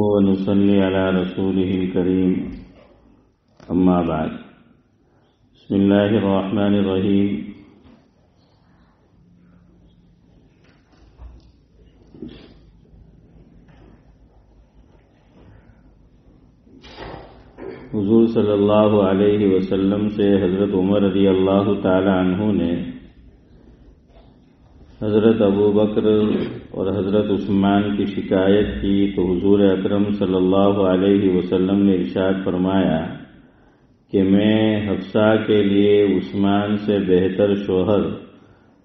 ونصلي على رسوله الكريم أما بعد بسم الله الرحمن الرحيم حضور صلی اللہ علیہ وسلم سے حضرت عمر رضی اللہ تعالی عنہ نے حضرت ابو بکر اور حضرت عثمان کی شکایت کی تو حضور اکرم صلی اللہ علیہ وسلم نے ارشاد فرمایا کہ میں حفصہ کے لیے عثمان سے بہتر شوہر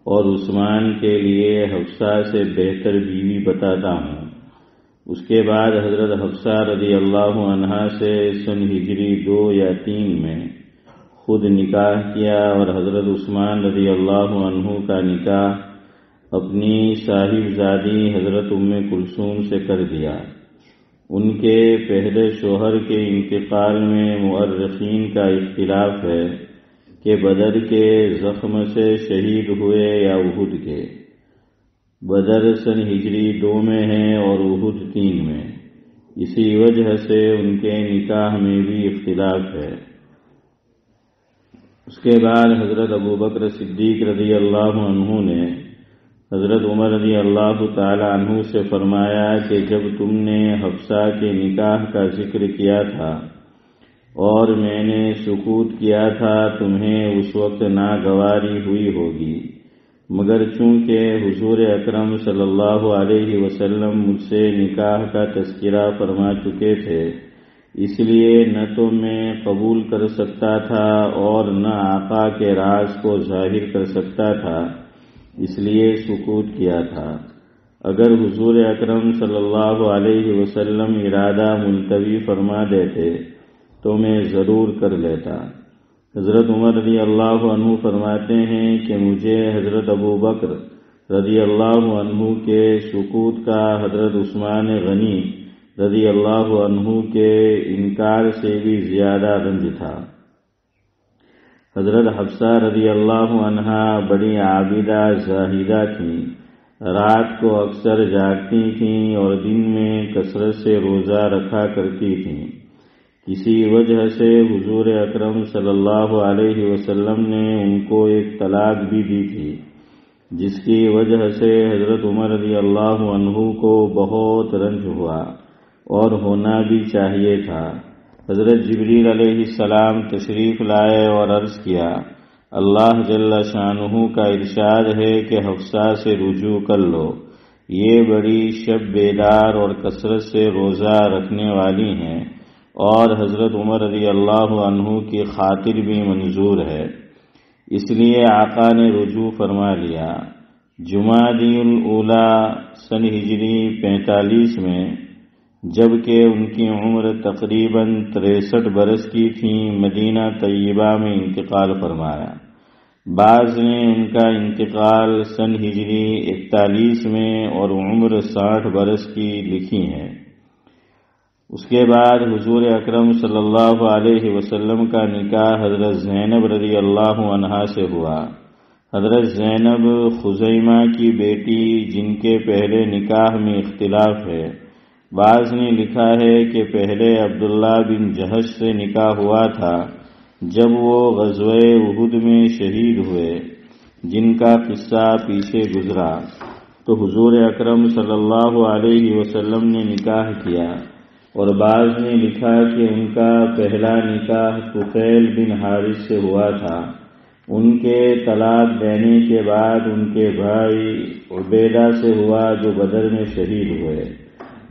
اور عثمان کے لیے حفصہ سے بہتر بیوی بتاتا ہوں۔ اس کے بعد حضرت حفصہ رضی اللہ عنہا سے سن ہجری 2 یا 3 میں خود نکاح کیا اور حضرت عثمان رضی اللہ عنہ کا نکاح اپنی صاحبزادی حضرت ام کلثوم سے کر دیا۔ ان کے پہلے شوہر کے انتقال میں مورخین کا اختلاف ہے کہ بدر کے زخم سے شہید ہوئے یا احد کے۔ بدر سن ہجری 2 میں ہے اور احد 3 میں، اسی وجہ سے ان کے نکاح میں بھی اختلاف ہے۔ اس کے بعد حضرت ابو بکر صدیق رضی اللہ عنہ نے حضرت عمر رضی اللہ تعالی عنہ سے فرمایا کہ جب تم نے حفصہ کے نکاح کا ذکر کیا تھا اور میں نے سکوت کیا تھا تمہیں اس وقت ناگواری ہوئی ہوگی، مگر چونکہ حضور اکرم صلی اللہ علیہ وسلم مجھ سے نکاح کا تذکرہ فرما چکے تھے، اس لیے نہ تو میں قبول کر سکتا تھا اور نہ آقا کے راز کو ظاہر کر سکتا تھا، اس لیے سکوت کیا تھا۔ اگر حضور اکرم صلی اللہ علیہ وسلم ارادہ ملتوی فرما دیتے تو میں ضرور کر لیتا۔ حضرت عمر رضی اللہ عنہ فرماتے ہیں کہ مجھے حضرت ابو بکر رضی اللہ عنہ کے سکوت کا حضرت عثمان غنی رضی اللہ عنہ کے انکار سے بھی زیادہ رنج تھا۔ حضرت حفصہ رضی اللہ عنہا بڑی عابدہ زاہدہ تھیں، رات کو اکثر جاگتی تھیں اور دن میں کثرت سے روزہ رکھا کرتی تھیں۔ اسی وجہ سے حضور اکرم صلی اللہ علیہ وسلم نے ان کو ایک طلاق بھی دی تھی، جس کی وجہ سے حضرت عمر رضی اللہ عنہ کو بہت رنج ہوا اور ہونا بھی چاہیے تھا۔ حضرت جبریل علیہ السلام تشریف لائے اور عرض کیا، اللہ جل شانہ کا ارشاد ہے کہ حفصہ سے رجوع کر لو، یہ بڑی شب بیدار اور کثرت سے روزہ رکھنے والی ہیں اور حضرت عمر رضی اللہ عنہ کی خاطر بھی منظور ہے، اس لیے آقا نے رجوع فرما لیا۔ جمادی الاولیٰ سن ہجری 45 میں جبکہ ان کی عمر تقریباً 63 برس کی تھی، مدینہ طیبہ میں انتقال فرمایا۔ بعض نے ان کا انتقال سن ہجری 41 میں اور عمر 60 برس کی لکھی ہے۔ اس کے بعد حضور اکرم صلی اللہ علیہ وسلم کا نکاح حضرت زینب رضی اللہ عنہا سے ہوا۔ حضرت زینب خزیمہ کی بیٹی جن کے پہلے نکاح میں اختلاف ہے، بعض نے لکھا ہے کہ پہلے عبداللہ بن جہش سے نکاح ہوا تھا جب وہ غزوہ احد میں شہید ہوئے، جن کا قصہ پیچھے گزرا، تو حضور اکرم صلی اللہ علیہ وسلم نے نکاح کیا، اور بعض نے لکھا کہ ان کا پہلا نکاح طفیل بن حارث سے ہوا تھا۔ ان کے طلاق دینے کے بعد ان کے بھائی عبیدہ سے ہوا جو بدر میں شہید ہوئے۔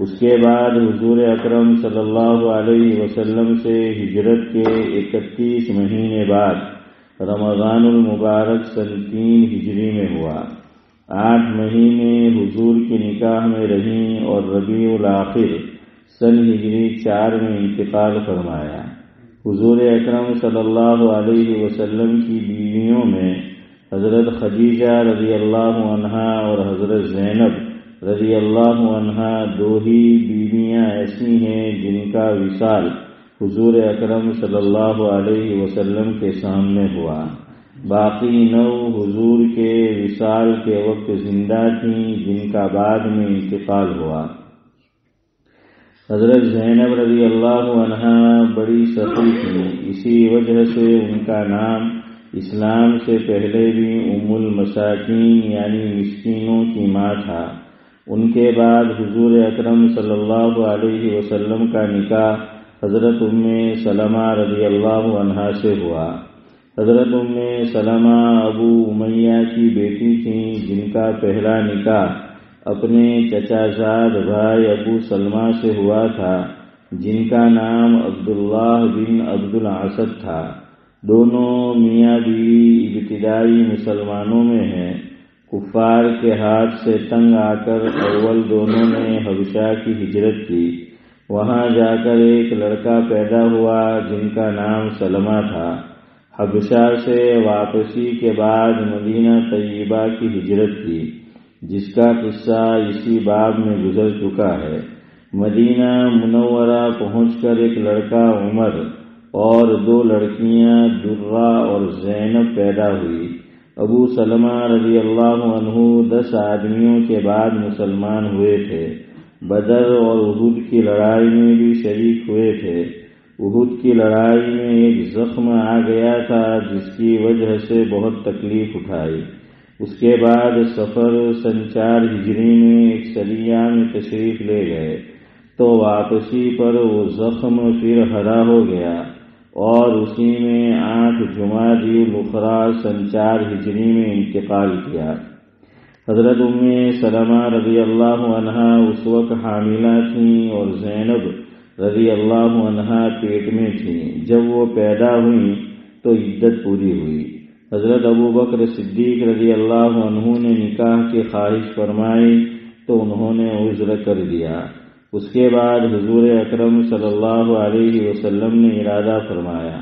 اس کے بعد حضور اکرم صلی اللہ علیہ وسلم سے ہجرت کے 31 مہینے بعد رمضان المبارک سن 3 ہجری میں ہوا۔ 8 مہینے حضور کی نکاح میں رہیں اور ربیع الاخر سن ہجری 4 میں انتقال فرمایا۔ حضور اکرم صلی اللہ علیہ وسلم کی بیویوں میں حضرت خدیجہ رضی اللہ عنہا اور حضرت زینب رضی اللہ عنہا 2 ہی بیویاں ایسی ہیں جن کا وصال حضور اکرم صلی اللہ علیہ وسلم کے سامنے ہوا، باقی 9 حضور کے وصال کے وقت زندہ تھیں جن کا بعد میں انتقال ہوا۔ حضرت زینب رضی اللہ عنہا بڑی سخی تھیں، اسی وجہ سے ان کا نام اسلام سے پہلے بھی ام المساکین یعنی مسکینوں کی ماں تھا۔ ان کے بعد حضور اکرم صلی اللہ علیہ وسلم کا نکاح حضرت ام سلمہ رضی اللہ عنہا سے ہوا۔ حضرت ام سلمہ ابو امیہ کی بیٹی تھیں، جن کا پہلا نکاح اپنے چچا زاد بھائی ابو سلمہ سے ہوا تھا، جن کا نام عبداللہ بن عبد الاسد تھا۔ دونوں میاں بیوی ابتدائی مسلمانوں میں ہیں۔ کفار کے ہاتھ سے تنگ آ کر اول دونوں نے حبشہ کی ہجرت کی۔ وہاں جا کر ایک لڑکا پیدا ہوا جن کا نام سلمہ تھا۔ حبشہ سے واپسی کے بعد مدینہ طیبہ کی ہجرت کی، جس کا قصہ اسی باب میں گزر چکا ہے۔ مدینہ منورہ پہنچ کر ایک لڑکا عمر اور دو لڑکیاں درہ اور زینب پیدا ہوئی۔ ابو سلمہ رضی اللہ عنہ 10 آدمیوں کے بعد مسلمان ہوئے تھے۔ بدر اور احد کی لڑائی میں بھی شریک ہوئے تھے۔ احد کی لڑائی میں ایک زخم آ گیا تھا جس کی وجہ سے بہت تکلیف اٹھائی۔ اس کے بعد سفر سن 4 ہجری میں ایک سریہ میں تشریف لے گئے تو واپسی پر وہ زخم پھر ہرا ہو گیا اور اسی میں 8 جمادی الاخری سن 4 ہجری میں انتقال کیا۔ حضرت ام سلمہ رضی اللہ عنہا اس وقت حاملہ تھیں اور زینب رضی اللہ عنہا پیٹ میں تھیں۔ جب وہ پیدا ہوئیں تو عدت پوری ہوئی۔ حضرت ابو بکر صدیق رضی اللہ عنہ نے نکاح کی خواہش فرمائی تو انہوں نے عذر کر دیا۔ اس کے بعد حضور اکرم صلی اللہ علیہ وسلم نے ارادہ فرمایا۔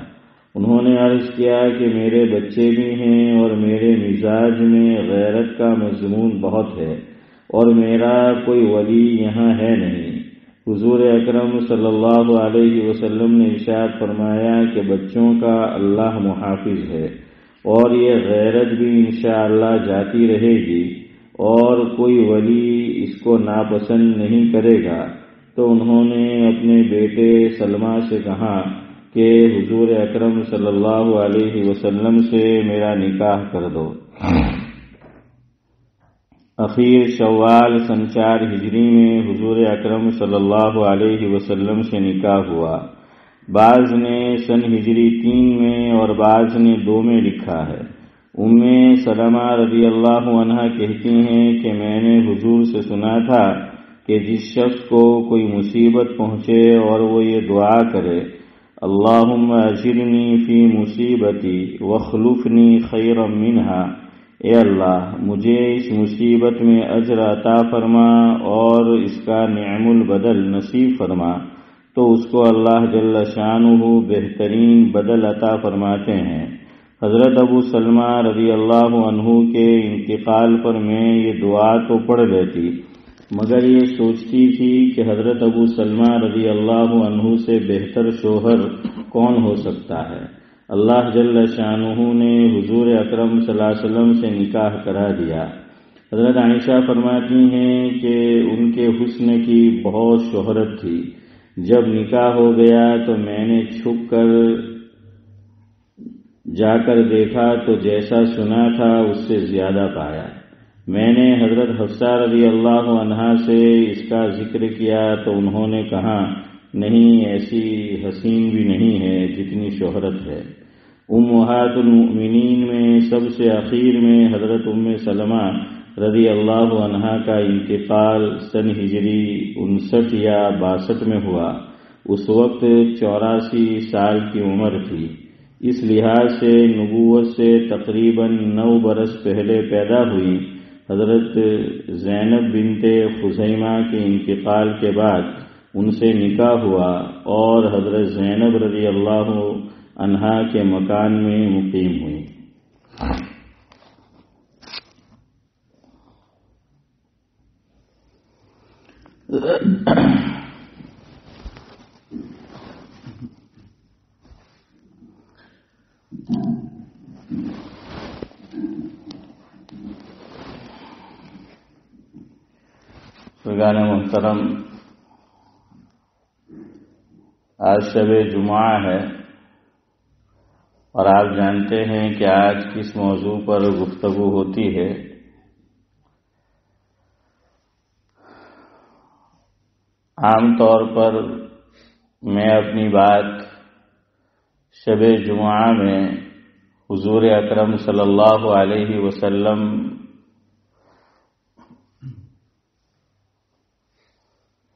انہوں نے عرض کیا کہ میرے بچے بھی ہیں اور میرے مزاج میں غیرت کا مضمون بہت ہے اور میرا کوئی ولی یہاں ہے نہیں۔ حضور اکرم صلی اللہ علیہ وسلم نے ارشاد فرمایا کہ بچوں کا اللہ محافظ ہے اور یہ غیرت بھی انشاءاللہ جاتی رہے گی اور کوئی ولی اس کو ناپسند نہیں کرے گا۔ تو انہوں نے اپنے بیٹے سلمہ سے کہا کہ حضور اکرم صلی اللہ علیہ وسلم سے میرا نکاح کر دو۔ اخیر شوال سن 4 ہجری میں حضور اکرم صلی اللہ علیہ وسلم سے نکاح ہوا۔ بعض نے سن ہجری 3 میں اور بعض نے 2 میں لکھا ہے۔ ام سلمہ رضی اللہ عنہا کہتی ہیں کہ میں نے حضور سے سنا تھا کہ جس شخص کو کوئی مصیبت پہنچے اور وہ یہ دعا کرے اللہم اجرنی فی مصیبتی واخلفنی خیرا منہا، اے اللہ مجھے اس مصیبت میں اجر عطا فرما اور اس کا نعم البدل نصیب فرما، تو اس کو اللہ جل شانہ بہترین بدل عطا فرماتے ہیں۔ حضرت ابو سلمہ رضی اللہ عنہ کے انتقال پر میں یہ دعا تو پڑھ لیتی مگر یہ سوچتی تھی کہ حضرت ابو سلمہ رضی اللہ عنہ سے بہتر شوہر کون ہو سکتا ہے۔ اللہ جل شانہ نے حضور اکرم صلی اللہ علیہ وسلم سے نکاح کرا دیا۔ حضرت عائشہ فرماتی ہیں کہ ان کے حسن کی بہت شہرت تھی۔ جب نکاح ہو گیا تو میں نے چھپ کر جا کر دیکھا تو جیسا سنا تھا اس سے زیادہ پایا۔ میں نے حضرت حفصہ رضی اللہ عنہا سے اس کا ذکر کیا تو انہوں نے کہا نہیں، ایسی حسین بھی نہیں ہے جتنی شہرت ہے۔ امہات المؤمنین میں سب سے اخیر میں حضرت ام سلمہ رضی اللہ عنہا کا انتقال سن ہجری 59 یا 62 میں ہوا۔ اس وقت 84 سال کی عمر تھی۔ اس لحاظ سے نبوت سے تقریباً 9 برس پہلے پیدا ہوئی۔ حضرت زینب بنت خزیمہ کے انتقال کے بعد ان سے نکاح ہوا اور حضرت زینب رضی اللہ عنہا کے مکان میں مقیم ہوئی۔ بزرگان محترم، آج شب جمعہ ہے اور آپ جانتے ہیں کہ آج کس موضوع پر گفتگو ہوتی ہے۔ عام طور پر میں اپنی بات شب جمعہ میں حضور اکرم صلی اللہ علیہ وسلم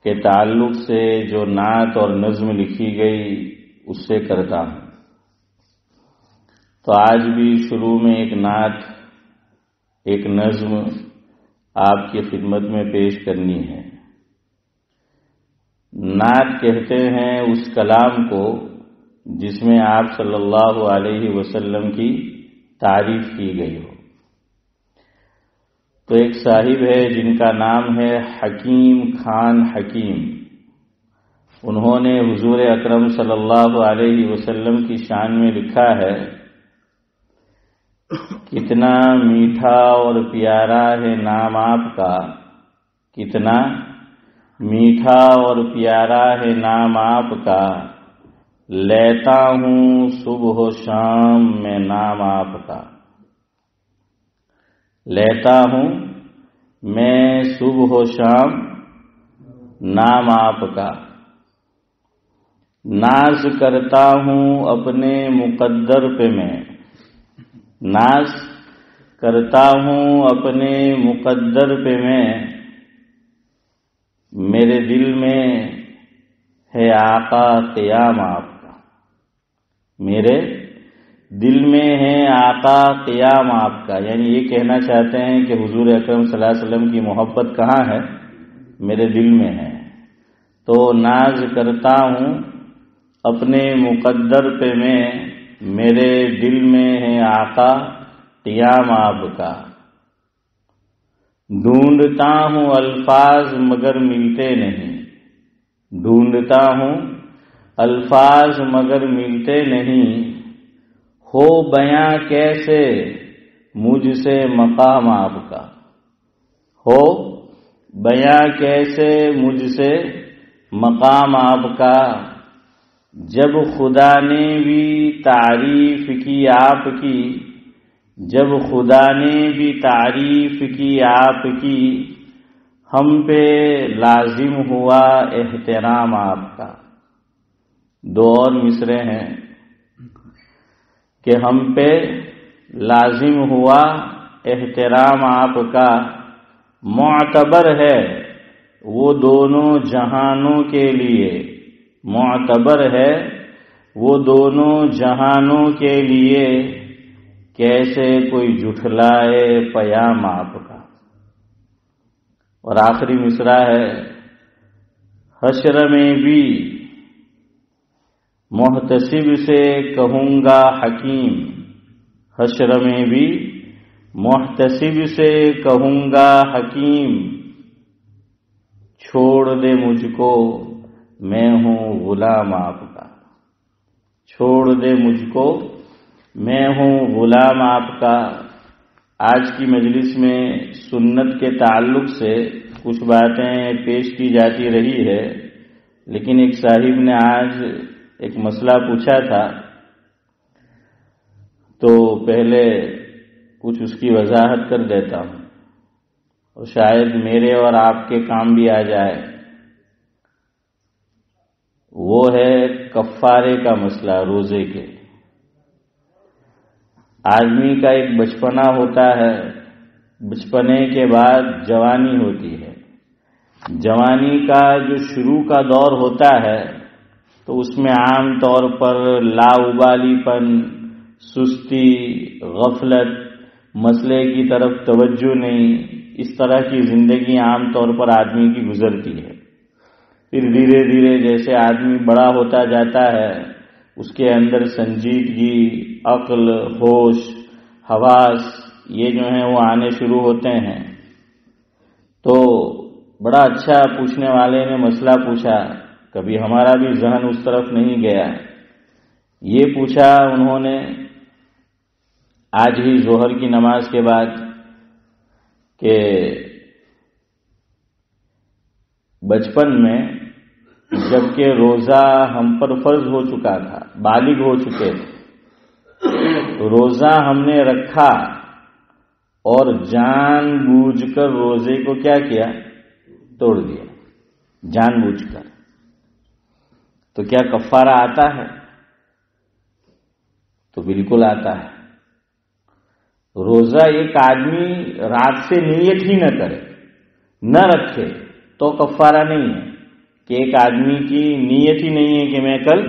کے تعلق سے جو نعت اور نظم لکھی گئی اس سے کرتا ہوں، تو آج بھی شروع میں ایک نعت، ایک نظم آپ کی خدمت میں پیش کرنی ہے۔ نعت کہتے ہیں اس کلام کو جس میں آپ صلی اللہ علیہ وسلم کی تعریف کی گئی ہو۔ تو ایک صاحب ہے جن کا نام ہے حکیم خان حکیم، انہوں نے حضور اکرم صلی اللہ علیہ وسلم کی شان میں لکھا ہے، کتنا میٹھا اور پیارا ہے نام آپ کا، کتنا میٹھا اور پیارا ہے نام آپ کا، لیتا ہوں صبح و شام میں نام آپ کا، لیتا ہوں میں صبح و شام نام آپ کا، ناز کرتا ہوں اپنے مقدر پہ میں، ناز کرتا ہوں اپنے مقدر پہ میں، میرے دل میں ہے آقا قیام آپ کا، میرے دل میں ہے آقا قیام آپ کا۔ یعنی یہ کہنا چاہتے ہیں کہ حضور اکرم صلی اللہ علیہ وسلم کی محبت کہاں ہے؟ میرے دل میں ہے۔ تو ناز کرتا ہوں اپنے مقدر پہ میں، میرے دل میں ہے آقا قیام آپ کا، ڈھونڈتا ہوں الفاظ مگر ملتے نہیں، ڈھونڈتا ہوں الفاظ مگر ملتے نہیں، ہو بیاں کیسے مجھ سے مقام آپ کا، ہو بیاں کیسے مجھ سے مقام آپ کا، جب خدا نے بھی تعریف کی آپ کی، جب خدا نے بھی تعریف کی آپ کی، ہم پہ لازم ہوا احترام آپ کا۔ دو اور مصرے ہیں کہ ہم پہ لازم ہوا احترام آپ کا، معتبر ہے وہ دونوں جہانوں کے لیے، معتبر ہے وہ دونوں جہانوں کے لیے، کیسے کوئی جھٹلائے پیام آپ کا۔ اور آخری مصرع ہے، حشر میں بھی محتسب سے کہوں گا حکیم، حشر میں بھی محتسب سے کہوں گا حکیم، چھوڑ دے مجھ کو میں ہوں غلام آپ کا، چھوڑ دے مجھ کو میں ہوں غلام آپ کا۔ آج کی مجلس میں سنت کے تعلق سے کچھ باتیں پیش کی جاتی رہی ہے، لیکن ایک صاحب نے آج ایک مسئلہ پوچھا تھا، تو پہلے کچھ اس کی وضاحت کر دیتا ہوں اور شاید میرے اور آپ کے کام بھی آ جائے۔ وہ ہے کفارے کا مسئلہ روزے کے۔ آدمی کا ایک بچپنا ہوتا ہے، بچپنے کے بعد جوانی ہوتی ہے، جوانی کا جو شروع کا دور ہوتا ہے تو اس میں عام طور پر لاابالی پن، سستی، غفلت، مسئلے کی طرف توجہ نہیں، اس طرح کی زندگی عام طور پر آدمی کی گزرتی ہے۔ پھر دھیرے دھیرے جیسے آدمی بڑا ہوتا جاتا ہے، اس کے اندر سنجیدگی، عقل، ہوش، حواس یہ جو ہیں وہ آنے شروع ہوتے ہیں۔ تو بڑا اچھا پوچھنے والے نے مسئلہ پوچھا، کبھی ہمارا بھی ذہن اس طرف نہیں گیا۔ یہ پوچھا انہوں نے آج ہی ظہر کی نماز کے بعد کہ بچپن میں جبکہ روزہ ہم پر فرض ہو چکا تھا، بالغ ہو چکے تھے، روزہ ہم نے رکھا اور جان بوجھ کر روزے کو کیا کیا؟ توڑ دیا جان بوجھ کر، تو کیا کفارہ آتا ہے؟ تو بالکل آتا ہے۔ روزہ ایک آدمی رات سے نیت ہی نہ کرے، نہ رکھے تو کفارہ نہیں ہے، کہ ایک آدمی کی نیت ہی نہیں ہے کہ میں کل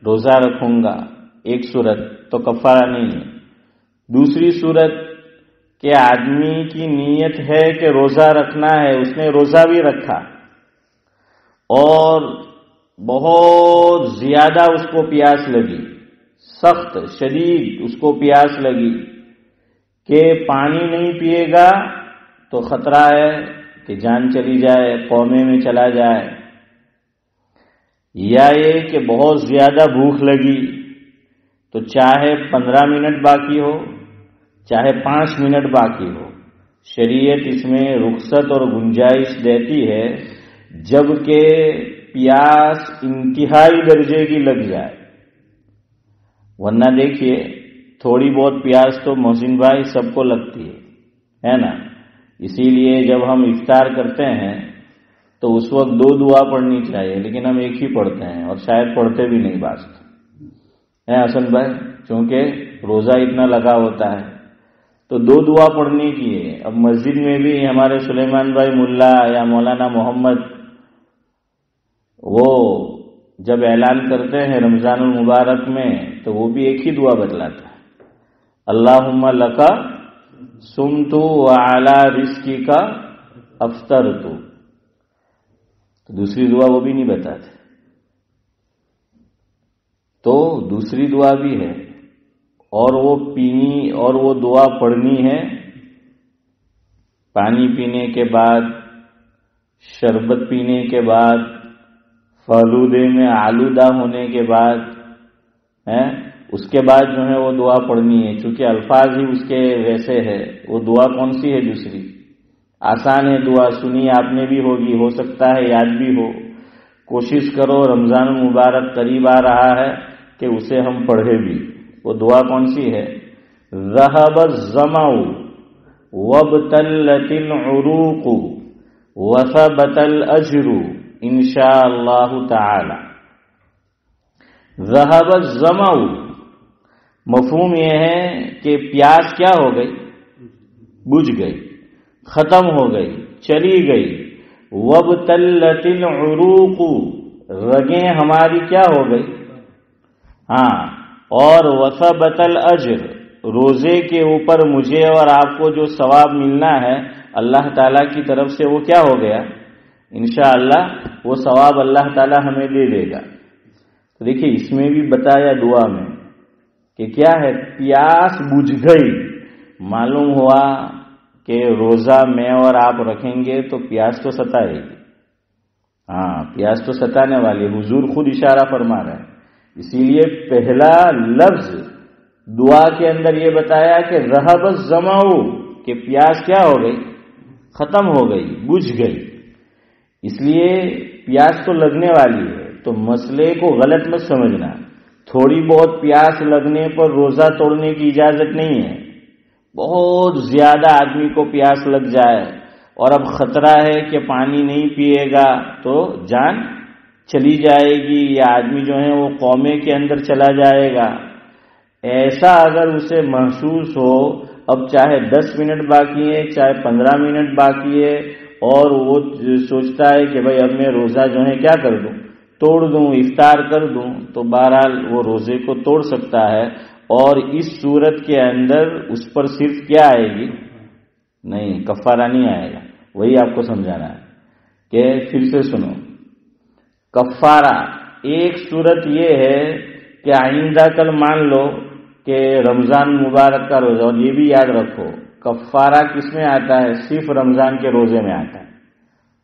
روزہ رکھوں گا، ایک صورت تو کفارہ نہیں ہے۔ دوسری صورت کہ آدمی کی نیت ہے کہ روزہ رکھنا ہے، اس نے روزہ بھی رکھا اور بہت زیادہ اس کو پیاس لگی، سخت شدید اس کو پیاس لگی کہ پانی نہیں پیے گا تو خطرہ ہے کہ جان چلی جائے، قومے میں چلا جائے، یا یہ کہ بہت زیادہ بھوک لگی تو چاہے 15 منٹ باقی ہو چاہے 5 منٹ باقی ہو، شریعت اس میں رخصت اور گنجائش دیتی ہے، جبکہ پیاس انتہائی درجے کی لگ جائے۔ ورنہ دیکھیے تھوڑی بہت پیاس تو محسن بھائی سب کو لگتی ہے نا؟ اسی لیے جب ہم افطار کرتے ہیں تو اس وقت 2 دعا پڑھنی چاہیے، لیکن ہم ایک ہی پڑھتے ہیں اور شاید پڑھتے بھی نہیں بات ہے حسن بھائی، چونکہ روزہ اتنا لگا ہوتا ہے تو 2 دعا پڑھنے کی ہے۔ اب مسجد میں بھی ہمارے سلیمان بھائی ملا یا مولانا محمد وہ جب اعلان کرتے ہیں رمضان المبارک میں تو وہ بھی ایک ہی دعا بتلاتا ہے، اللہم لکا سمتو وعلی رزقی کا افطرتو، تو دوسری دعا وہ بھی نہیں بتاتے۔ تو دوسری دعا بھی ہے اور وہ پینی اور وہ دعا پڑھنی ہے پانی پینے کے بعد، شربت پینے کے بعد، فالودے میں آلودہ ہونے کے بعد، اس کے بعد جو ہے وہ دعا پڑھنی ہے، چونکہ الفاظ ہی اس کے ویسے ہے۔ وہ دعا کون سی ہے؟ دوسری آسان ہے دعا، سنی آپ نے بھی ہوگی، ہو سکتا ہے یاد بھی ہو، کوشش کرو رمضان المبارک قریب آ رہا ہے کہ اسے ہم پڑھے بھی۔ وہ دعا کون سی ہے؟ ذہب الظمأ وابتلت العروق وثبت الاجر انشاء اللہ تعالی۔ ذہب الظمأ، مفہوم یہ ہے کہ پیاس کیا ہو گئی؟ بجھ گئی، ختم ہو گئی، چلی گئی۔ وابتلت العروق، رگیں ہماری کیا ہو گئی؟ اور وثبت الاجر، روزے کے اوپر مجھے اور آپ کو جو ثواب ملنا ہے اللہ تعالیٰ کی طرف سے وہ کیا ہو گیا؟ انشاءاللہ وہ ثواب اللہ تعالیٰ ہمیں دے دے گا۔ تو دیکھیے اس میں بھی بتایا دعا میں کہ کیا ہے، پیاس بجھ گئی، معلوم ہوا کہ روزہ میں اور آپ رکھیں گے تو پیاس تو ستائے گی، پیاس تو ستانے والی، حضور خود اشارہ فرما رہے ہیں۔ اسی لیے پہلا لفظ دعا کے اندر یہ بتایا کہ ذہب الظمأ، کہ پیاس کیا ہو گئی؟ ختم ہو گئی، بجھ گئی۔ اس لیے پیاس تو لگنے والی ہے، تو مسئلے کو غلط مت سمجھنا، تھوڑی بہت پیاس لگنے پر روزہ توڑنے کی اجازت نہیں ہے۔ بہت زیادہ آدمی کو پیاس لگ جائے اور اب خطرہ ہے کہ پانی نہیں پیے گا تو جان چلی جائے گی، یا آدمی جو ہے وہ قومے کے اندر چلا جائے گا، ایسا اگر اسے محسوس ہو، اب چاہے 10 منٹ باقی ہے چاہے 15 منٹ باقی ہے، اور وہ سوچتا ہے کہ بھائی اب میں روزہ جو ہے کیا کر دوں، توڑ دوں، افطار کر دوں، تو بہرحال وہ روزے کو توڑ سکتا ہے۔ اور اس صورت کے اندر اس پر صرف کیا آئے گی؟ نہیں، کفارہ نہیں آئے گا۔ وہی آپ کو سمجھانا ہے کہ پھر سے سنو، کفارہ ایک صورت یہ ہے کہ آئندہ کل مان لو کہ رمضان مبارک کا روزہ، اور یہ بھی یاد رکھو کفارہ کس میں آتا ہے؟ صرف رمضان کے روزے میں آتا ہے۔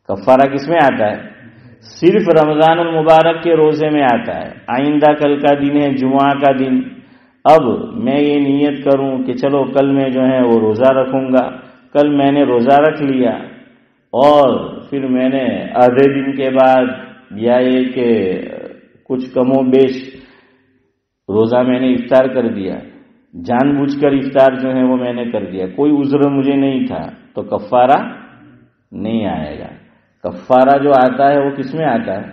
کفارہ کس میں آتا ہے؟ صرف رمضان المبارک کے روزے میں آتا ہے۔ آئندہ کل کا دن ہے جمعہ کا دن، اب میں یہ نیت کروں کہ چلو کل میں جو ہے وہ روزہ رکھوں گا، کل میں نے روزہ رکھ لیا اور پھر میں نے آدھے دن کے بعد یا یہ کہ کچھ کم و بیش روزہ میں نے افطار کر دیا، جان بوجھ کر افطار جو ہے وہ میں نے کر دیا، کوئی عذر مجھے نہیں تھا، تو کفارہ نہیں آئے گا۔ کفارہ جو آتا ہے وہ کس میں آتا ہے؟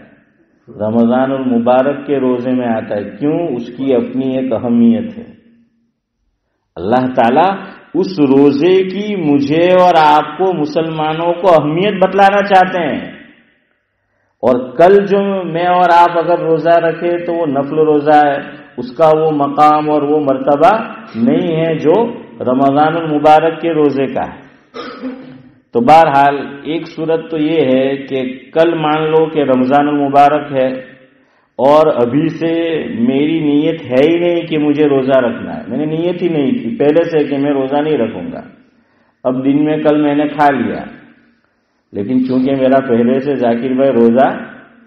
رمضان المبارک کے روزے میں آتا ہے۔ کیوں؟ اس کی اپنی ایک اہمیت ہے۔ اللہ تعالیٰ اس روزے کی مجھے اور آپ کو مسلمانوں کو اہمیت بتلانا چاہتے ہیں، اور کل جو میں اور آپ اگر روزہ رکھے تو وہ نفل روزہ ہے، اس کا وہ مقام اور وہ مرتبہ نہیں ہے جو رمضان المبارک کے روزے کا ہے۔ تو بہرحال ایک صورت تو یہ ہے کہ کل مان لو کہ رمضان المبارک ہے اور ابھی سے میری نیت ہے ہی نہیں کہ مجھے روزہ رکھنا ہے، میں نے نیت ہی نہیں کی پہلے سے کہ میں روزہ نہیں رکھوں گا، اب دن میں کل میں نے کھا لیا، لیکن چونکہ میرا پہلے سے ذاکر بھائی روزہ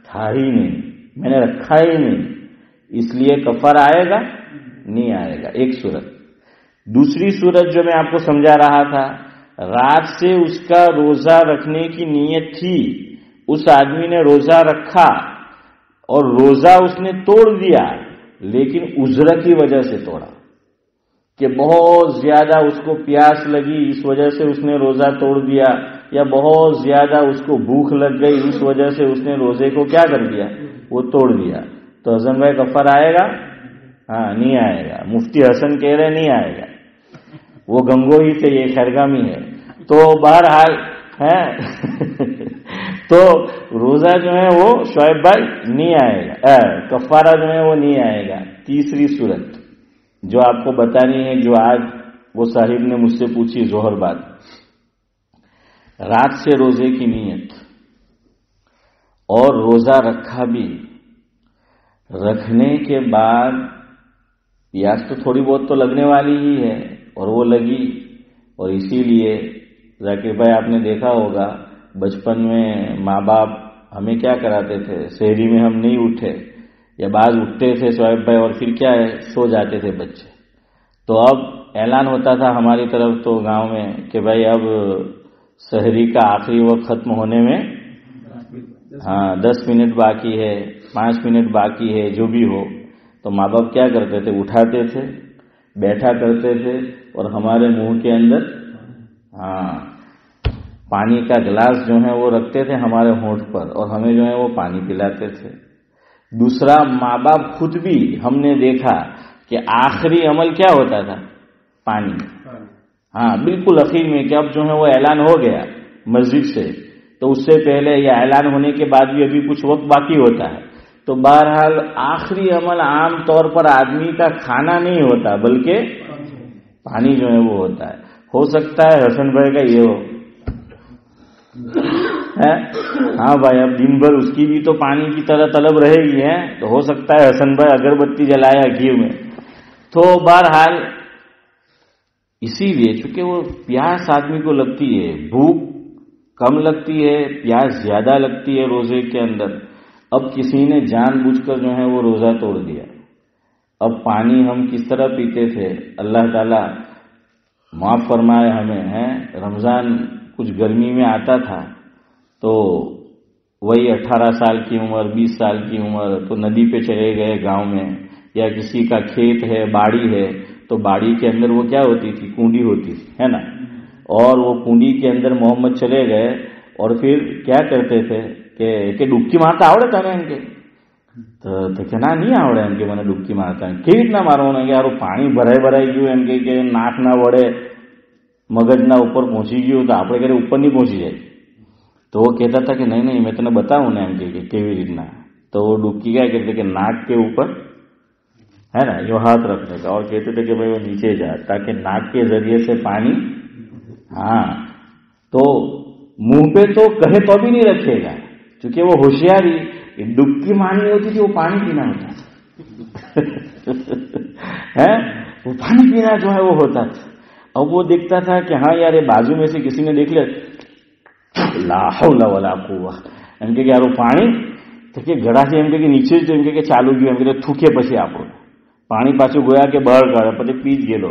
تھا ہی نہیں، میں نے رکھا ہی نہیں، اس لیے کفارہ آئے گا نہیں آئے گا، ایک صورت۔ دوسری صورت جو میں آپ کو سمجھا رہا تھا، رات سے اس کا روزہ رکھنے کی نیت تھی، اس آدمی نے روزہ رکھا اور روزہ اس نے توڑ دیا، لیکن عذر کی وجہ سے توڑا کہ بہت زیادہ اس کو پیاس لگی اس وجہ سے اس نے روزہ توڑ دیا، یا بہت زیادہ اس کو بھوک لگ گئی اس وجہ سے اس نے روزے کو کیا کر دیا؟ وہ توڑ دیا۔ تو حسن بھائی کفارہ آئے گا؟ ہاں نہیں آئے گا۔ مفتی حسن کہہ رہے نہیں آئے گا، وہ گنگوہی سے یہ خیرگامی ہے۔ تو بہرحال ہے تو روزہ جو ہے وہ شعیب بھائی نہیں آئے گا، کفارہ جو ہے وہ نہیں آئے گا۔ تیسری صورت جو آپ کو بتانی ہے، جو آج وہ صاحب نے مجھ سے پوچھی ظہر بعد، رات سے روزے کی نیت اور روزہ رکھا بھی، رکھنے کے بعد پیاس تو تھوڑی بہت تو لگنے والی ہی ہے اور وہ لگی، اور اسی لیے ذاکر بھائی آپ نے دیکھا ہوگا بچپن میں ماں باپ ہمیں کیا کراتے تھے، سحری میں ہم نہیں اٹھے یا بعض اٹھتے تھے شعیب بھائی، اور پھر کیا ہے سو جاتے تھے بچے، تو اب اعلان ہوتا تھا ہماری طرف تو گاؤں میں کہ بھائی اب سحری کا آخری وقت ختم ہونے میں 10 منٹ باقی ہے، 5 منٹ باقی ہے، جو بھی ہو، تو ماں باپ کیا کرتے تھے، اٹھاتے تھے، بیٹھا کرتے تھے اور ہمارے منہ کے اندر پانی کا گلاس جو ہے وہ رکھتے تھے ہمارے ہونٹ پر، اور ہمیں جو ہے وہ پانی پلاتے تھے۔ دوسرا، ماں باپ خود بھی ہم نے دیکھا کہ آخری عمل کیا ہوتا تھا؟ پانی، بالکل اخیر میں، کہ اب جو ہے وہ اعلان ہو گیا مسجد سے، تو اس سے پہلے یا اعلان ہونے کے بعد بھی ابھی کچھ وقت باقی ہوتا ہے، تو بہرحال آخری عمل عام طور پر آدمی کا کھانا نہیں ہوتا بلکہ پانی جو ہے وہ ہوتا ہے۔ ہو سکتا ہے حسن بھائی کا یہ ہو، ہاں بھائی اب دن بھر اس کی بھی تو پانی کی طرح طلب رہے گی ہے، تو ہو سکتا ہے حسن بھائی اگربتی جلایا گھی میں۔ تو بہرحال اسی لیے چونکہ وہ پیاس آدمی کو لگتی ہے، بھوک کم لگتی ہے، پیاس زیادہ لگتی ہے روزے کے اندر، اب کسی نے جان بوجھ کر جو ہے وہ روزہ توڑ دیا۔ اب پانی ہم کس طرح پیتے تھے، اللہ تعالیٰ معاف فرمائے ہمیں، رمضان کچھ گرمی میں آتا تھا تو وہی 18 سال کی عمر، 20 سال کی عمر، تو ندی پہ چلے گئے گاؤں میں، یا کسی کا کھیت ہے، باڑی ہے، تو باڑی کے اندر وہ کیا ہوتی تھی، کنڈی ہوتی تھی، ہے نا، اور وہ کنڈی کے اندر محمد چلے گئے اور پھر کیا کرتے تھے کہ ڈبکی مارتا آوڑے تھا نا ان کے، تو کہنا نہیں آوڑے ان کے، میں نے ڈبکی مارتا ہے کہ اتنا مارو نا کہ یار پانی بھرائی گયું એમ કે નાક ના વડે મગજના ઉપર પહોંચી ગયું તો આપણે ઘરે ઉપર નહીં પહોંચી જાય, તો وہ کہتا تھا کہ نہیں میں تنے بتاؤں نا એમ کہ કેવી રીતના، تو وہ ڈبکی کیا کہتے کہ ناک کے اوپر ہے نا یوں ہاتھ رکھنے کا، اور کہتے تھے کہ بھائی وہ نیچے جا تاکہ ناک کے ذریعے سے پانی، تو منہ پہ تو کہے تو بھی نہیں رکھے گا، چونکہ وہ ہوشیاری ڈبکی مارنی ہوتی تھی، وہ پانی پینا ہوتا ہے، وہ پانی پینا جو ہے وہ ہوتا تھا۔ اب وہ دیکھتا تھا کہ ہاں یار یہ بازو میں سے کسی نے دیکھ لیا، لا حول ولا قوة، એમ કે યાર પાણી તો કે ગળાથી એમ કે નીચે જ એમ કે ચાલુ ગયું, એમ કે થૂકે પછી આપણો પાણી પાછું ગયા કે બહાર કાઢે પછી પી જ ગયેલો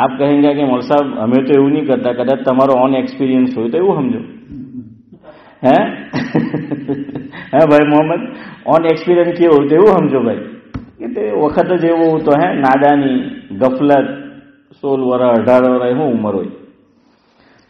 آپ کہیں گے کہ مول صاحب ہمیں تو એવું نہیں કરતા, કદાચ તમારો ઓન એક્સપિરિયન્સ હોય તો એવું સમજો. હે હે ભાઈ મોહમ્મદ, ઓન એક્સપિરિયન્સ કેવો હોય તો એવું સમજો ભાઈ કે તે વખત જ એવું તો હે નાદાની ગફલત 16 વર્ષ 18 વર્ષ એવું ઉંમર હોય.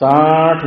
60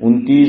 29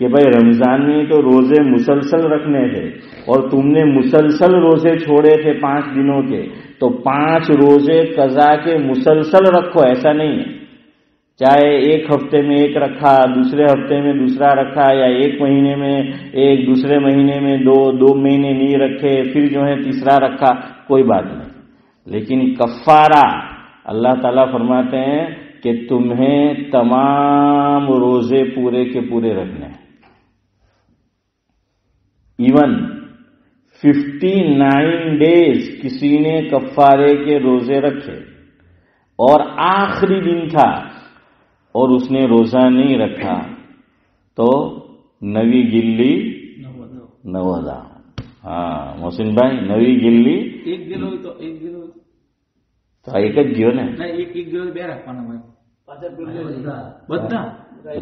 کہ بھائی رمضان میں تو روزے مسلسل رکھنے تھے اور تم نے مسلسل روزے چھوڑے تھے 5 دنوں کے، تو 5 روزے قضا کے مسلسل رکھو، ایسا نہیں ہے چاہے ایک ہفتے میں ایک رکھا، دوسرے ہفتے میں دوسرا رکھا، یا ایک مہینے میں ایک، دوسرے مہینے میں دو مہینے نہیں رکھے، پھر جو ہے تیسرا رکھا، کوئی بات نہیں۔ لیکن کفارہ اللہ تعالیٰ فرماتے ہیں کہ تمہیں تمام روزے پورے کے پورے رکھنے ہیں، ایون 59 ڈیز کسی نے کفارے کے روزے رکھے اور آخری دن تھا اور اس نے روزہ نہیں رکھا تو نوی گلی نودا۔ ہاں محسن بھائی، نوی گلی ایک گلو تو ایک જ ગયો ને એક ગિલો બે રાખવાના હોય બધા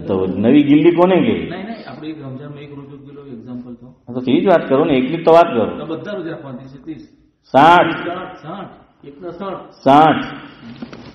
તો નવી ગિલ્લી કોને ગઈ? નહીં આપણે એક રમજાનમાં એક રોજો ગિલો એક્ઝામ્પલ તો એ જ વાત કરો ને, એકલી તો વાત કરો। બધા રોજ રાખવાના 30 60 60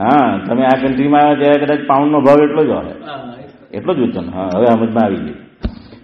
હા તમે આ કન્ટ્રીમાં આવ્યા ત્યારે કદાચ પાઉન્ડનો ભાવ એટલો જ હોય, એટલો જ હતો ને? હા હવે સમજમાં આવી ગઈ।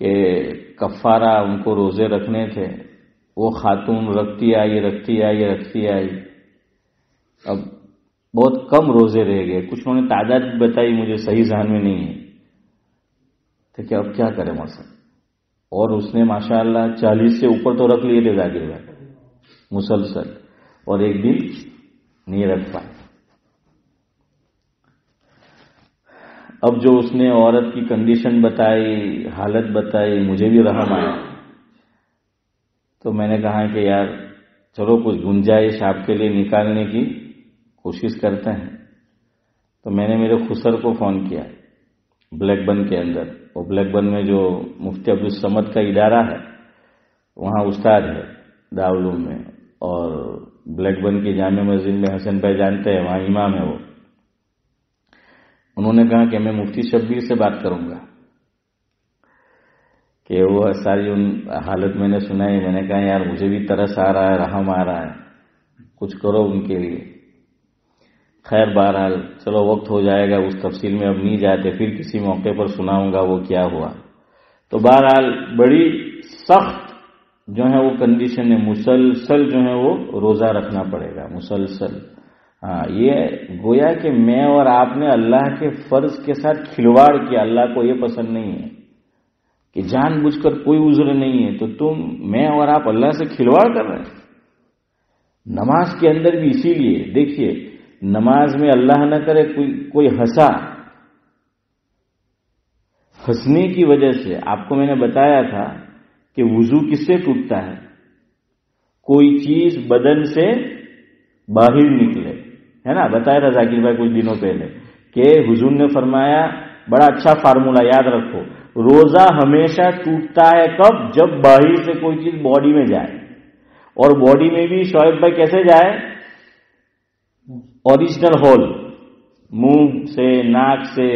کہ کفارہ ان کو روزے رکھنے تھے، وہ خاتون رکھتی آئی، اب بہت کم روزے رہ گئے، کچھ انہوں نے تعداد بتائی، مجھے صحیح ذہن میں نہیں ہے، تو کہ اب کیا کرے مثلا، اور اس نے ماشاءاللہ 40 سے اوپر تو رکھ لیے تھے ذاکر بھائی مسلسل، اور ایک دن نہیں رکھ پائے۔ اب جو اس نے عورت کی کنڈیشن بتائی، حالت بتائی، مجھے بھی رحم آیا، تو میں نے کہا کہ یار چلو کچھ گنجائش آپ کے لیے نکالنے کی کوشش کرتے ہیں۔ تو میں نے میرے خسر کو فون کیا بلیک بن کے اندر، اور بلیک بن میں جو مفتی عبدالصمد کا ادارہ ہے وہاں استاد ہے دارالعلوم میں، اور بلیک بن کی جامع مسجد میں حسن بھائی جانتے ہیں وہاں امام ہے وہ۔ انہوں نے کہا کہ میں مفتی شبیر سے بات کروں گا کہ وہ ساری ان حالت میں نے سنائی، میں نے کہا یار مجھے بھی ترس آ رہا ہے، رحم آ رہا ہے، کچھ کرو ان کے لیے۔ خیر بہرحال چلو وقت ہو جائے گا، اس تفصیل میں اب نہیں جاتے، پھر کسی موقع پر سناؤں گا وہ کیا ہوا۔ تو بہرحال بڑی سخت جو ہے وہ کنڈیشن ہے، مسلسل جو ہے وہ روزہ رکھنا پڑے گا، مسلسل۔ ہاں یہ گویا کہ میں اور آپ نے اللہ کے فرض کے ساتھ کھلواڑ کیا، اللہ کو یہ پسند نہیں ہے کہ جان بوجھ کر کوئی عذر نہیں ہے تو میں اور آپ اللہ سے کھلواڑ کر رہے ہیں۔ نماز کے اندر بھی اسی لیے دیکھیے، نماز میں اللہ نہ کرے کوئی ہنسنے کی وجہ سے، آپ کو میں نے بتایا تھا کہ وضو کس سے ٹوٹتا ہے، کوئی چیز بدن سے باہر نکلے، ہے نا؟ بتایا تھا ذاکر بھائی کچھ دنوں پہلے کہ حضور نے فرمایا بڑا اچھا فارمولا یاد رکھو، روزہ ہمیشہ ٹوٹتا ہے کب؟ جب باہر سے کوئی چیز باڈی میں جائے، اور باڈی میں بھی شعیب بھائی کیسے جائے؟ اوریجنل ہول، منہ سے، ناک سے،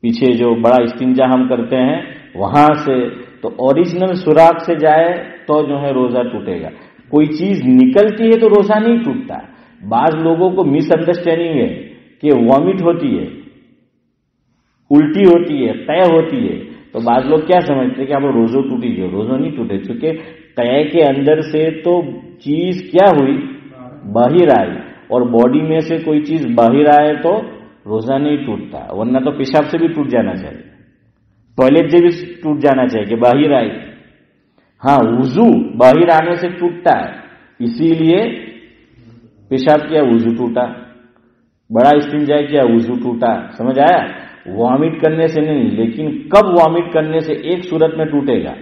پیچھے جو بڑا استنجا ہم کرتے ہیں وہاں سے، تو اوریجنل سوراخ سے جائے تو جو ہے روزہ ٹوٹے گا۔ کوئی چیز نکلتی ہے تو روزہ نہیں ٹوٹتا۔ بعض لوگوں کو مس انڈرسٹینڈنگ ہے کہ وامٹ ہوتی ہے، الٹی ہوتی ہے، قے ہوتی ہے، تو بعض لوگ کیا سمجھتے ہیں کہ اب روزہ ٹوٹی گئے، روزہ نہیں ٹوٹے، چونکہ قے کے اندر سے تو چیز کیا ہوئی؟ باہر آئی، اور باڈی میں سے کوئی چیز باہر آئے تو روزہ نہیں ٹوٹتا، ورنہ تو پیشاب سے بھی ٹوٹ جانا چاہیے، ٹوائلٹ سے بھی ٹوٹ جانا چاہیے کہ باہر آئی۔ ہاں وضو باہر آنے سے ٹوٹتا ہے، اسی لیے پیشاب کیا وضو ٹوٹا، بڑا استنجا کیا وضو ٹوٹا، سمجھ آیا؟ وامٹ کرنے سے نہیں، لیکن کب وامٹ کرنے سے ایک صورت میں ٹوٹے گا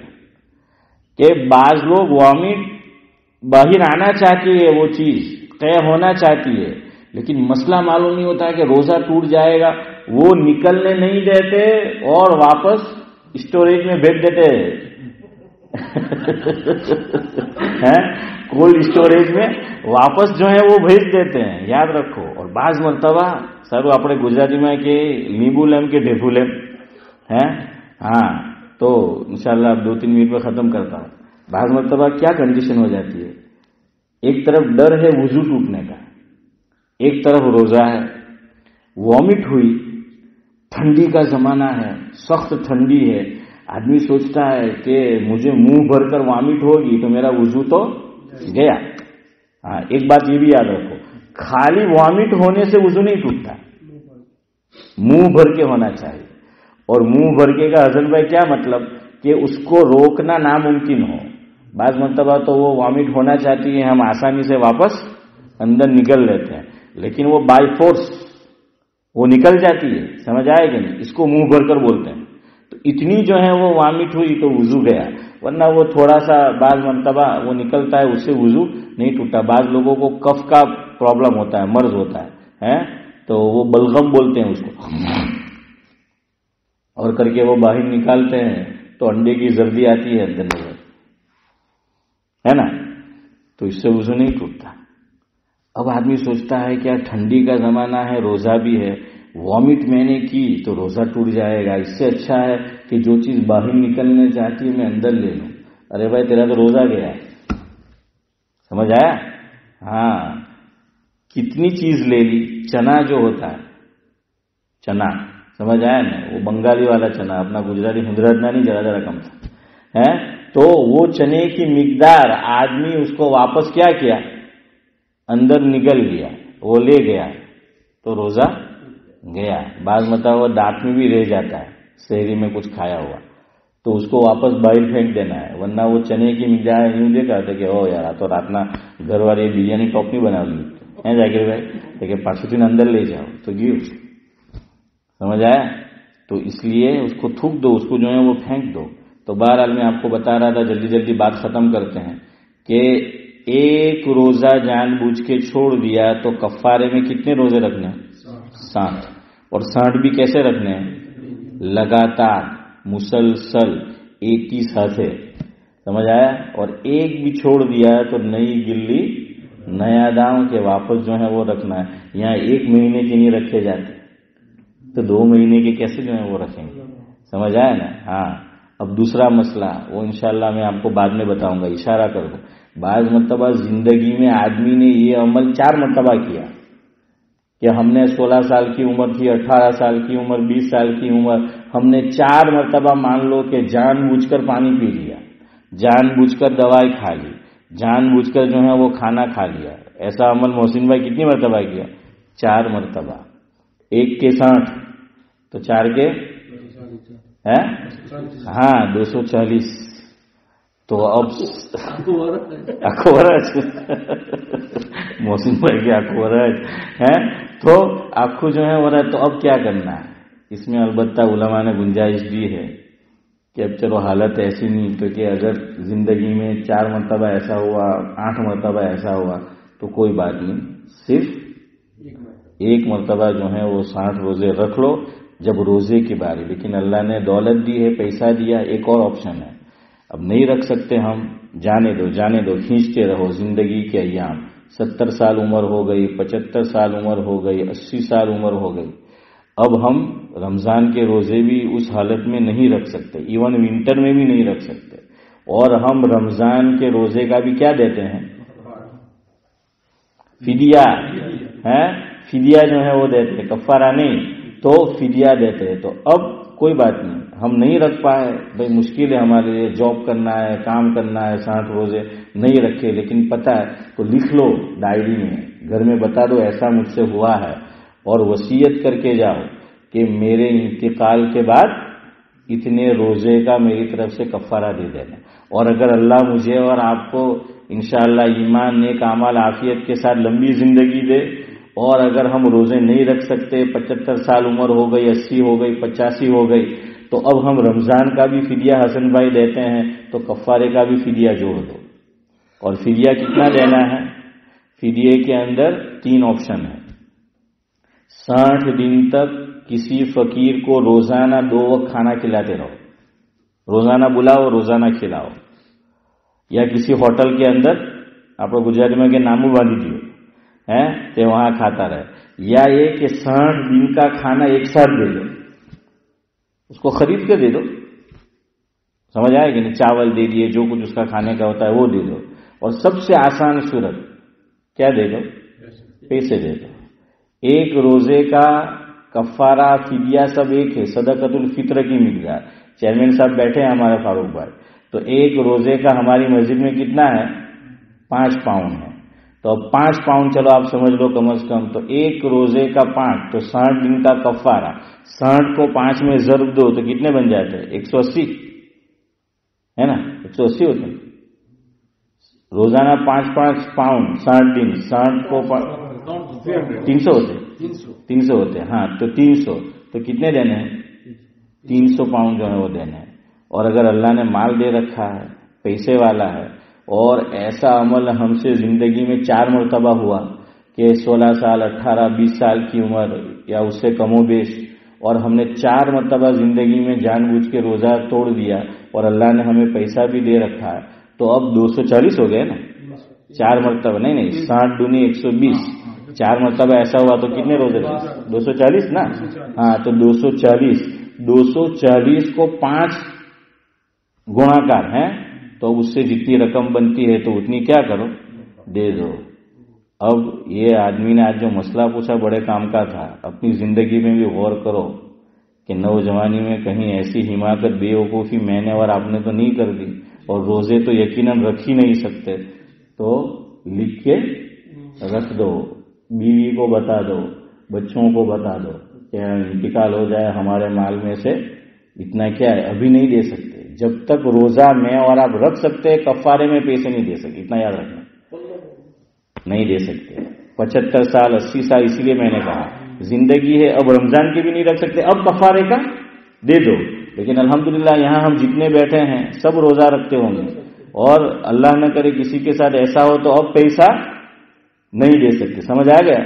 کہ بعض لوگ وامٹ باہر آنا چاہتی ہے، وہ چیز قے ہونا چاہتی ہے، لیکن مسئلہ معلوم نہیں ہوتا ہے کہ روزہ ٹوٹ جائے گا، وہ نکلنے نہیں دیتے اور واپس اسٹوریج میں بھیج دیتے کولڈ اسٹوریج میں واپس جو ہے وہ بھیج دیتے ہیں، یاد رکھو. اور بعض مرتبہ سر اپنے گجراتی میں کہ نیبو لیم کے ڈھیفو لیم ہے. ہاں تو انشاءاللہ اب 2-3 منٹ میں ختم کرتا ہوں. بعض مرتبہ کیا کنڈیشن ہو جاتی ہے، ایک طرف ڈر ہے وضو ٹوٹنے کا، ایک طرف روزہ ہے، وامٹ ہوئی، ٹھنڈی کا زمانہ ہے، سخت ٹھنڈی ہے، آدمی سوچتا ہے کہ مجھے منہ بھر کر وامٹ ہوگی تو میرا وضو تو گیا. ہاں ایک بات یہ بھی یاد رکھو، خالی وامٹ ہونے سے وضو نہیں ٹوٹتا، منہ بھر کے ہونا چاہیے. اور منہ بھر کے کا حسن بھائی کیا مطلب کہ اس کو روکنا ناممکن ہو. بعض مرتبہ تو وہ وامٹ ہونا چاہتی ہے، ہم آسانی سے واپس اندر نکل لیتے ہیں، لیکن وہ بائی فورس وہ نکل جاتی ہے. سمجھ آئے گا نہیں، اس کو منہ بھر کر بولتے ہیں. تو اتنی جو ہے وہ وامٹ ہوئی تو وضو گیا، ورنہ وہ تھوڑا سا بعض مرتبہ وہ نکلتا ہے، اس سے وضو نہیں ٹوٹا. بعض لوگوں کو کف کا پرابلم ہوتا ہے، مرض ہوتا ہے تو وہ بلغم بولتے ہیں اس کو، اور کر کے وہ باہر نکالتے ہیں تو انڈے کی زردی آتی ہے اندر نظر ہے نا، تو اس سے وضو نہیں ٹوٹتا. اب آدمی سوچتا ہے کیا ٹھنڈی کا زمانہ ہے، روزہ بھی ہے، وامٹ میں نے کی تو روزہ ٹوٹ جائے گا، اس سے اچھا ہے کہ جو چیز باہر نکلنے چاہتی ہے میں اندر لے لوں. ارے بھائی تیرا تو روزہ گیا ہے. سمجھ آیا؟ ہاں کتنی چیز لے لی. چنا جو ہوتا ہے، چنا سمجھ آیا نا، وہ بنگالی والا چنا، اپنا گجراتی ہندرتنا نہیں، ذرا کم تھا ہے. تو وہ چنے کی مقدار آدمی اس کو واپس کیا اندر نکل گیا، وہ لے گیا تو روزہ گیا. بعض مطلب وہ دانت میں بھی رہ جاتا ہے، شہری میں کچھ کھایا ہوا تو اس کو واپس باہر پھینک دینا ہے. ورنہ وہ چنے کی مقدار یوں دیکھا تھا کہ او یار تو رات نا گھر والے بریانی ٹاپ نہیں بنا لی ہے جاکر بھائی، لیکن 5 دن اندر لے جاؤ تو گیو. سمجھ آیا؟ تو اس لیے اس کو تھوک دو، اس کو جو ہے وہ پھینک دو. تو بہرحال میں آپ کو بتا رہا تھا، جلدی بات ختم کرتے ہیں، کہ ایک روزہ جان بوجھ کے چھوڑ دیا تو کفارے میں کتنے روزے رکھنے ہیں؟ 60. اور 60 بھی کیسے رکھنے ہیں؟ لگاتار مسلسل ایک ہی ساتھ ہے. سمجھ آیا؟ اور ایک بھی چھوڑ دیا تو نئی گلی نیا داؤں کے واپس جو ہے وہ رکھنا ہے. یہاں 1 مہینے کے نہیں رکھے جاتے تو 2 مہینے کے کیسے جو ہے وہ رکھیں گے. سمجھ آیا نا؟ ہاں. اب دوسرا مسئلہ وہ انشاءاللہ میں آپ کو بعد میں بتاؤں گا، اشارہ کر دوں. بعض مرتبہ زندگی میں آدمی نے یہ عمل 4 مرتبہ کیا کہ ہم نے 16 سال کی عمر تھی، 18 سال کی عمر، 20 سال کی عمر، ہم نے 4 مرتبہ مان لو کہ جان بوجھ کر پانی پی لیا، جان بوجھ کر دوائی کھا لی، جان بوجھ کر جو ہے وہ کھانا کھا لیا. ایسا عمل محسن بھائی کتنی مرتبہ کیا؟ 4 مرتبہ. 1 کے 60 تو 4 کے ہاں 240. تو اب اکورج محسن بھائی کے اکورج ہے تو آپ کو جو ہے ہو رہا ہے. تو اب کیا کرنا ہے اس میں؟ البتہ علماء نے گنجائش دی ہے کہ اب چلو حالت ایسی نہیں تو کہ اگر زندگی میں 4 مرتبہ ایسا ہوا، 8 مرتبہ ایسا ہوا تو کوئی بات نہیں، صرف 1 مرتبہ جو ہے وہ 60 روزے رکھ لو جب روزے کی باری. لیکن اللہ نے دولت دی ہے، پیسہ دیا، ایک اور آپشن ہے. اب نہیں رکھ سکتے ہم، جانے دو، کھینچتے رہو زندگی کے ایام. 70 سال عمر ہو گئی، 75 سال عمر ہو گئی، 80 سال عمر ہو گئی. اب ہم رمضان کے روزے بھی اس حالت میں نہیں رکھ سکتے، ایون ونٹر میں بھی نہیں رکھ سکتے. اور ہم رمضان کے روزے کا بھی کیا دیتے ہیں؟ فدیہ ہے. فدیہ جو ہے وہ دیتے ہیں، کفارہ نہیں تو فدیہ دیتے ہیں. تو اب کوئی بات نہیں، ہم نہیں رکھ پائے بھائی، مشکل ہے ہمارے لیے، جاب کرنا ہے، کام کرنا ہے، 60 روزے نہیں رکھے، لیکن پتہ ہے تو لکھ لو ڈائری میں، گھر میں بتا دو ایسا مجھ سے ہوا ہے، اور وصیت کر کے جاؤ کہ میرے انتقال کے بعد اتنے روزے کا میری طرف سے کفارہ دے دینا. اور اگر اللہ مجھے اور آپ کو انشاءاللہ ایمان، نیک اعمال، عافیت کے ساتھ لمبی زندگی دے، اور اگر ہم روزے نہیں رکھ سکتے، 75 سال عمر ہو گئی، 80 ہو گئی، 85 ہو گئی، تو اب ہم رمضان کا بھی فدیہ حسن بھائی دیتے ہیں تو کفارے کا بھی فدیہ جوڑ دو. اور فدیہ کتنا دینا ہے؟ فدیے کے اندر 3 آپشن ہے. 60 دن تک کسی فقیر کو روزانہ 2 وقت کھانا کھلاتے رہو، روزانہ بلاؤ روزانہ کھلاؤ، یا کسی ہوٹل کے اندر آپ کو گجراتی میں کہ نامو باندھی دیو ہے تو وہاں کھاتا رہے، یا یہ کہ 60 دن کا کھانا ایک ساتھ دے دو، اس کو خرید کے دے دو، سمجھ آئے کہ نہیں، چاول دے دیے، جو کچھ اس کا کھانے کا ہوتا ہے وہ دے دو، اور سب سے آسان صورت کیا دے دو، پیسے دے دو۔ ایک روزے کا کفارہ فدیہ سب ایک ہے، صدقۃ الفطر کی مقدار۔ چیئرمین صاحب بیٹھے ہیں ہمارے فاروق بھائی، تو ایک روزے کا ہماری مسجد میں کتنا ہے، 5 پاؤنڈ ہے، تو اب 5 پاؤنڈ چلو آپ سمجھ لو کم از کم، تو ایک روزے کا 5 تو 60 دن کا کفارہ، 60 کو 5 میں ضرب دو تو کتنے بن جاتے ہیں، 180 ہے نا، 180 ہوتے ہیں روزانہ 5 پاؤنڈ 60 دن، 60 کو 300 ہوتے ہیں، 300 ہوتے ہیں، ہاں تو 300 تو کتنے دینے ہیں، 300 پاؤنڈ جو ہے وہ دینے ہیں۔ اور اگر اللہ نے مال دے رکھا ہے، پیسے والا ہے، اور ایسا عمل ہم سے زندگی میں 4 مرتبہ ہوا کہ 16 سال 18 20 سال کی عمر یا اس سے کم و بیش، اور ہم نے 4 مرتبہ زندگی میں جان بوجھ کے روزہ توڑ دیا اور اللہ نے ہمیں پیسہ بھی دے رکھا ہے، تو اب 240 ہو گئے نا، 4 مرتبہ نہیں 60 دونی 120، 4 مرتبہ ایسا ہوا تو کتنے روزے رہے، 240 نا، ہاں تو 240 کو 5 گنا کار ہیں، تو اس سے جتنی رقم بنتی ہے تو اتنی کیا کرو، دے دو۔ اب یہ آدمی نے آج جو مسئلہ پوچھا بڑے کام کا تھا، اپنی زندگی میں بھی غور کرو کہ نوجوانی میں کہیں ایسی حماقت بے وقوفی میں نے اور آپ نے تو نہیں کر دی، اور روزے تو یقیناً رکھ ہی نہیں سکتے، تو لکھ کے رکھ دو، بیوی کو بتا دو، بچوں کو بتا دو کہ انتقال ہو جائے ہمارے مال میں سے اتنا کیا ہے، ابھی نہیں دے سکتے، جب تک روزہ میں اور آپ رکھ سکتے کفارے میں پیسے نہیں دے سکتے، اتنا یاد رکھنا، نہیں دے سکتے۔ 75 سال 80 سال اس لیے میں نے کہا زندگی ہے، اب رمضان کی بھی نہیں رکھ سکتے، اب کفارے کا دے دو، لیکن الحمدللہ یہاں ہم جتنے بیٹھے ہیں سب روزہ رکھتے ہوں گے، اور اللہ نہ کرے کسی کے ساتھ ایسا ہو تو اب پیسہ نہیں دے سکتے، سمجھ آ گیا؟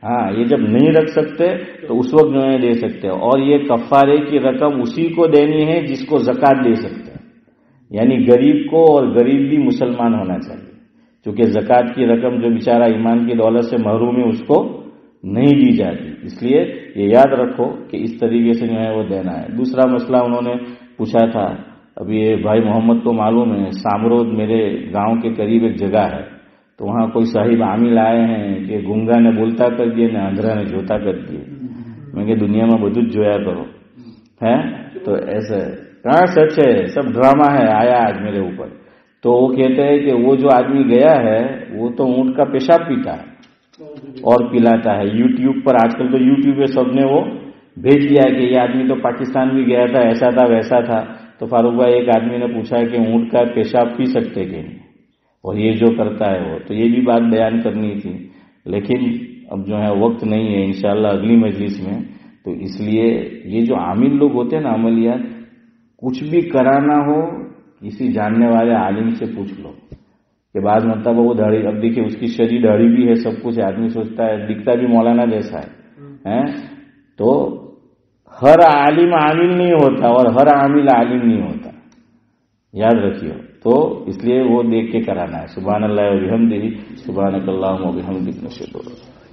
ہاں، یہ جب نہیں رکھ سکتے تو اس وقت جو ہے دے سکتے، اور یہ کفارے کی رقم اسی کو دینی ہے جس کو زکوٰۃ دے سکتے ہیں، یعنی غریب کو، اور غریب بھی مسلمان ہونا چاہیے، کیونکہ زکوٰۃ کی رقم جو بیچارہ ایمان کی دولت سے محروم ہے اس کو نہیں دی جاتی، اس لیے یہ یاد رکھو کہ اس طریقے سے جو ہے وہ دینا ہے۔ دوسرا مسئلہ انہوں نے پوچھا تھا، ابھی یہ بھائی محمد کو معلوم ہے، سامرود میرے گاؤں کے قریب ایک جگہ ہے، تو وہاں کوئی صاحب عامل آئے ہیں کہ گونگا نے بولتا کر دیے نہ اندھرا نے جوتا کر دیے، میں کہ دنیا میں بدھ جویا کرو ہے، تو ایسا کہاں سچ ہے، سب ڈرامہ ہے، آیا آج میرے اوپر۔ تو وہ کہتے ہیں کہ وہ جو آدمی گیا ہے وہ تو اونٹ کا پیشاب پیتا ہے اور پلاتا ہے، یوٹیوب پر آج کل تو یوٹیوب پہ سب نے وہ بھیج دیا کہ یہ آدمی تو پاکستان بھی گیا تھا، ایسا تھا ویسا تھا، تو فاروق بھائی ایک آدمی نے پوچھا کہ اونٹ کا پیشاب پی سکتے کہ نہیں، اور یہ جو کرتا ہے وہ، تو یہ بھی بات بیان کرنی تھی، لیکن اب جو ہے وقت نہیں ہے، انشاءاللہ اگلی مجلس میں، تو اس لیے یہ جو عامل لوگ ہوتے ہیں نا، عملیات، کچھ بھی کرانا ہو کسی جاننے والے عالم سے پوچھ لو، کہ بعض مرتبہ وہ داڑھی، اب دیکھیے اس کی شرعی داڑھی بھی ہے، سب کچھ، آدمی سوچتا ہے دکھتا بھی مولانا جیسا ہے، تو ہر عالم عامل نہیں ہوتا اور ہر عامل عالم نہیں ہوتا، یاد رکھیے، تو اس لیے وہ دیکھ کے کرانا ہے۔ سبحان اللہ و بحمدہ، سبحانک اللہم و بحمدک، نشہد ان لا الہ الا انت